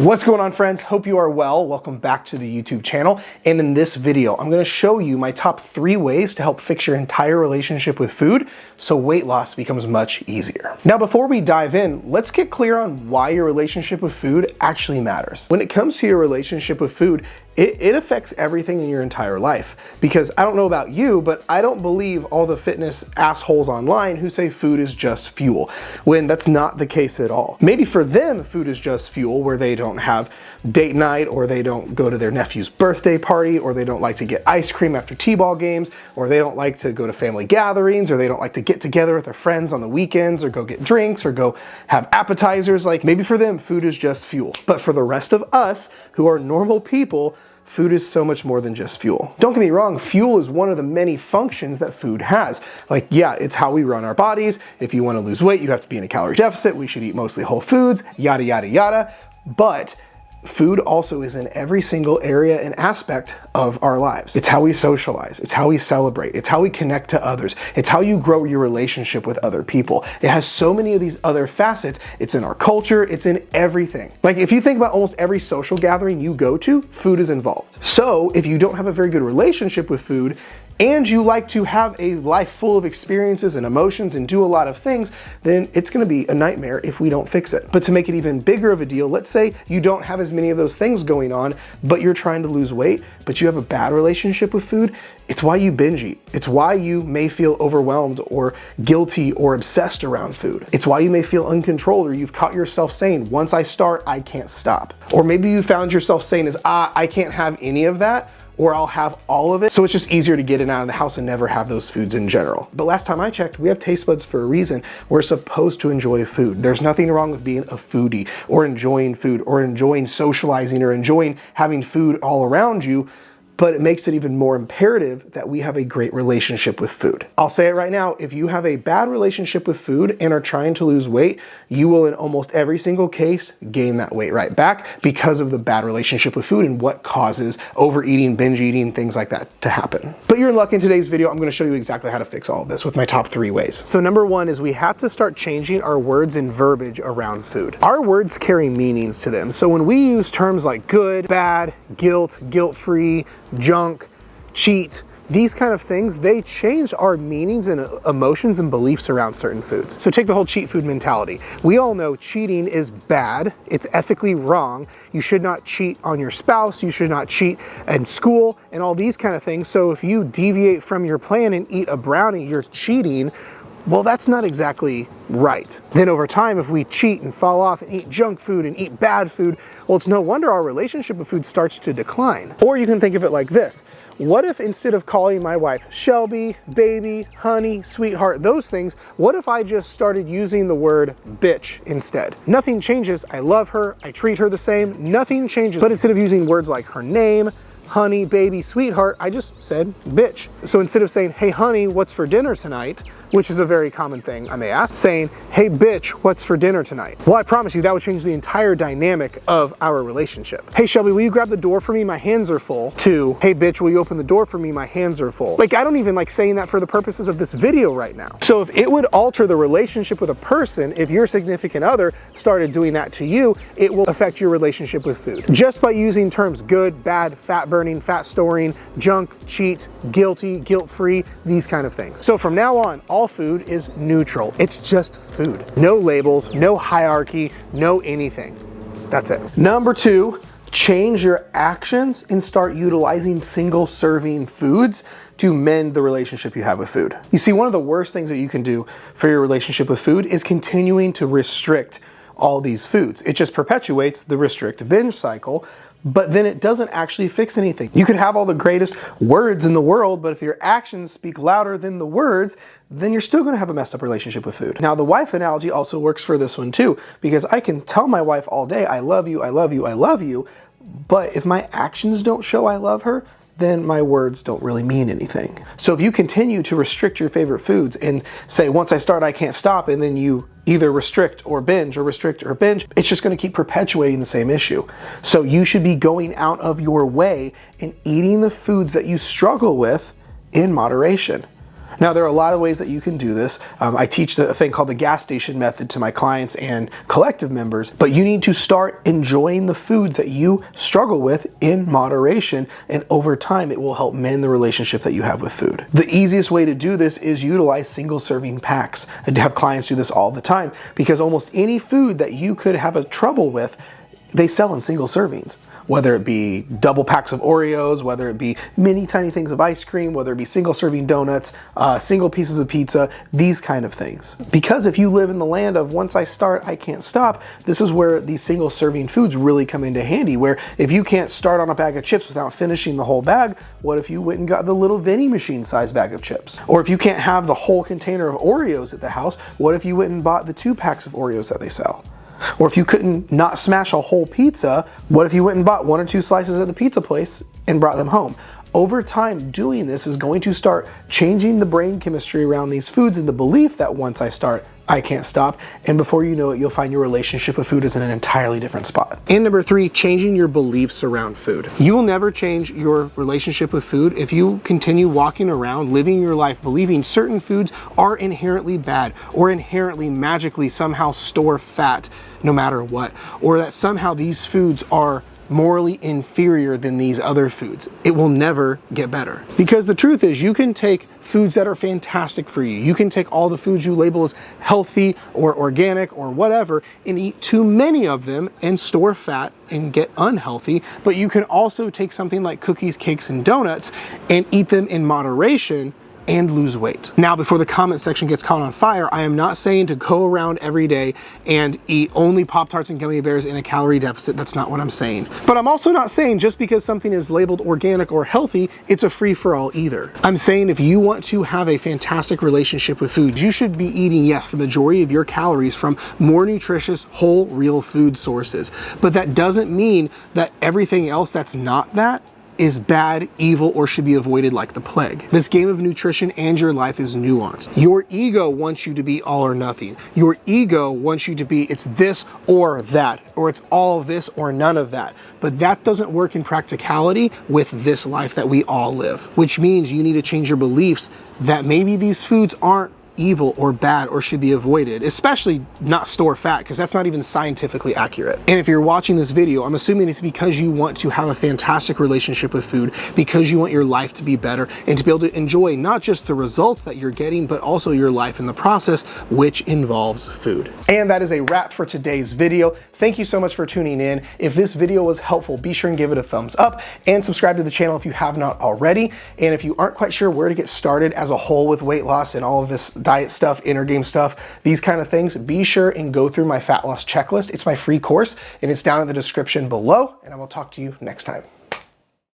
What's going on, friends? Hope you are well. Welcome back to the YouTube channel. And in this video, I'm going to show you my top 3 ways to help fix your entire relationship with food so weight loss becomes much easier. Now, before we dive in, let's get clear on why your relationship with food actually matters. When it comes to your relationship with food, it affects everything in your entire life. Because I don't know about you, but I don't believe all the fitness assholes online who say food is just fuel, when that's not the case at all. Maybe for them, food is just fuel, where they don't have date night, or they don't go to their nephew's birthday party, or they don't like to get ice cream after t-ball games, or they don't like to go to family gatherings, or they don't like to get together with their friends on the weekends, or go get drinks, or go have appetizers. Like, maybe for them, food is just fuel. But for the rest of us who are normal people, food is so much more than just fuel. Don't get me wrong, fuel is one of the many functions that food has. Like, yeah, it's how we run our bodies. If you want to lose weight, you have to be in a calorie deficit. We should eat mostly whole foods, yada, yada, yada. But food also is in every single area and aspect of our lives. It's how we socialize. It's how we celebrate. It's how we connect to others. It's how you grow your relationship with other people. It has so many of these other facets. It's in our culture. It's in everything. Like, if you think about almost every social gathering you go to, food is involved. So if you don't have a very good relationship with food, and you like to have a life full of experiences and emotions and do a lot of things, then it's gonna be a nightmare if we don't fix it. But to make it even bigger of a deal, let's say you don't have as many of those things going on, but you're trying to lose weight, but you have a bad relationship with food. It's why you binge eat. It's why you may feel overwhelmed or guilty or obsessed around food. It's why you may feel uncontrolled, or you've caught yourself saying, once I start, I can't stop. Or maybe you found yourself saying I can't have any of that, or I'll have all of it. So it's just easier to get it out of the house and never have those foods in general. But last time I checked, we have taste buds for a reason. We're supposed to enjoy food. There's nothing wrong with being a foodie, or enjoying food, or enjoying socializing, or enjoying having food all around you. But it makes it even more imperative that we have a great relationship with food. I'll say it right now, if you have a bad relationship with food and are trying to lose weight, you will in almost every single case gain that weight right back because of the bad relationship with food and what causes overeating, binge eating, things like that to happen. But you're in luck. In today's video, I'm gonna show you exactly how to fix all of this with my top 3 ways. So number 1 is we have to start changing our words and verbiage around food. Our words carry meanings to them. So when we use terms like good, bad, guilt, guilt-free, junk, cheat, these kind of things, they change our meanings and emotions and beliefs around certain foods. So take the whole cheat food mentality. We all know cheating is bad. It's ethically wrong. You should not cheat on your spouse. You should not cheat in school and all these kind of things. So if you deviate from your plan and eat a brownie, you're cheating. Well, that's not exactly right. Then over time, if we cheat and fall off and eat junk food and eat bad food, well, it's no wonder our relationship with food starts to decline. Or you can think of it like this. What if instead of calling my wife Shelby, baby, honey, sweetheart, those things, what if I just started using the word bitch instead? Nothing changes. I love her. I treat her the same. Nothing changes. But instead of using words like her name, honey, baby, sweetheart, I just said bitch. So instead of saying, hey honey, what's for dinner tonight, which is a very common thing I may ask, saying, hey bitch, what's for dinner tonight? Well, I promise you that would change the entire dynamic of our relationship. Hey Shelby, will you grab the door for me? My hands are full. To, hey bitch, will you open the door for me? My hands are full. Like, I don't even like saying that for the purposes of this video right now. So if it would alter the relationship with a person, if your significant other started doing that to you, it will affect your relationship with food. Just by using terms good, bad, fat burning, fat storing, junk, cheat, guilty, guilt-free, these kind of things. So from now on, all food is neutral. It's just food. No labels, no hierarchy, no anything. That's it. Number 2, change your actions and start utilizing single serving foods to mend the relationship you have with food. You see, one of the worst things that you can do for your relationship with food is continuing to restrict all these foods. It just perpetuates the restrict binge cycle, but then it doesn't actually fix anything. You could have all the greatest words in the world, but if your actions speak louder than the words, then you're still gonna have a messed up relationship with food. Now, the wife analogy also works for this one too, because I can tell my wife all day, I love you, I love you, I love you, but if my actions don't show I love her, then my words don't really mean anything. So if you continue to restrict your favorite foods and say, once I start, I can't stop, and then you either restrict or binge or restrict or binge, it's just gonna keep perpetuating the same issue. So you should be going out of your way and eating the foods that you struggle with in moderation. Now, there are a lot of ways that you can do this. I teach a thing called the gas station method to my clients and collective members, but you need to start enjoying the foods that you struggle with in moderation, and over time it will help mend the relationship that you have with food. The easiest way to do this is utilize single serving packs. I have clients do this all the time because almost any food that you could have a trouble with, they sell in single servings. Whether it be double packs of Oreos, whether it be mini tiny things of ice cream, whether it be single serving donuts, single pieces of pizza, these kind of things. Because if you live in the land of once I start, I can't stop, this is where these single serving foods really come into handy, where if you can't start on a bag of chips without finishing the whole bag, what if you went and got the little vending machine size bag of chips? Or if you can't have the whole container of Oreos at the house, what if you went and bought the 2 packs of Oreos that they sell? Or if you couldn't not smash a whole pizza, what if you went and bought 1 or 2 slices at the pizza place and brought them home? Over time, doing this is going to start changing the brain chemistry around these foods and the belief that once I start, I can't stop. And before you know it, you'll find your relationship with food is in an entirely different spot. And number 3, changing your beliefs around food. You will never change your relationship with food if you continue walking around, living your life, believing certain foods are inherently bad or inherently magically somehow store fat no matter what, or that somehow these foods are morally inferior than these other foods. It will never get better. Because the truth is, you can take foods that are fantastic for you. You can take all the foods you label as healthy or organic or whatever and eat too many of them and store fat and get unhealthy. But you can also take something like cookies, cakes, and donuts and eat them in moderation and lose weight. Now, before the comment section gets caught on fire, I am not saying to go around every day and eat only Pop-Tarts and gummy bears in a calorie deficit. That's not what I'm saying. But I'm also not saying just because something is labeled organic or healthy, it's a free-for-all either. I'm saying if you want to have a fantastic relationship with food, you should be eating, yes, the majority of your calories from more nutritious, whole, real food sources. But that doesn't mean that everything else that's not that is bad, evil, or should be avoided like the plague. This game of nutrition and your life is nuanced. Your ego wants you to be all or nothing. Your ego wants you to be it's this or that, or it's all of this or none of that. But that doesn't work in practicality with this life that we all live, which means you need to change your beliefs that maybe these foods aren't evil or bad or should be avoided, especially not store fat, because that's not even scientifically accurate. And if you're watching this video, I'm assuming it's because you want to have a fantastic relationship with food, because you want your life to be better and to be able to enjoy not just the results that you're getting, but also your life in the process, which involves food. And that is a wrap for today's video. Thank you so much for tuning in. If this video was helpful, be sure and give it a thumbs up and subscribe to the channel if you have not already. And if you aren't quite sure where to get started as a whole with weight loss and all of this diet stuff, inner game stuff, these kind of things, be sure and go through my fat loss checklist. It's my free course and it's down in the description below, and I will talk to you next time.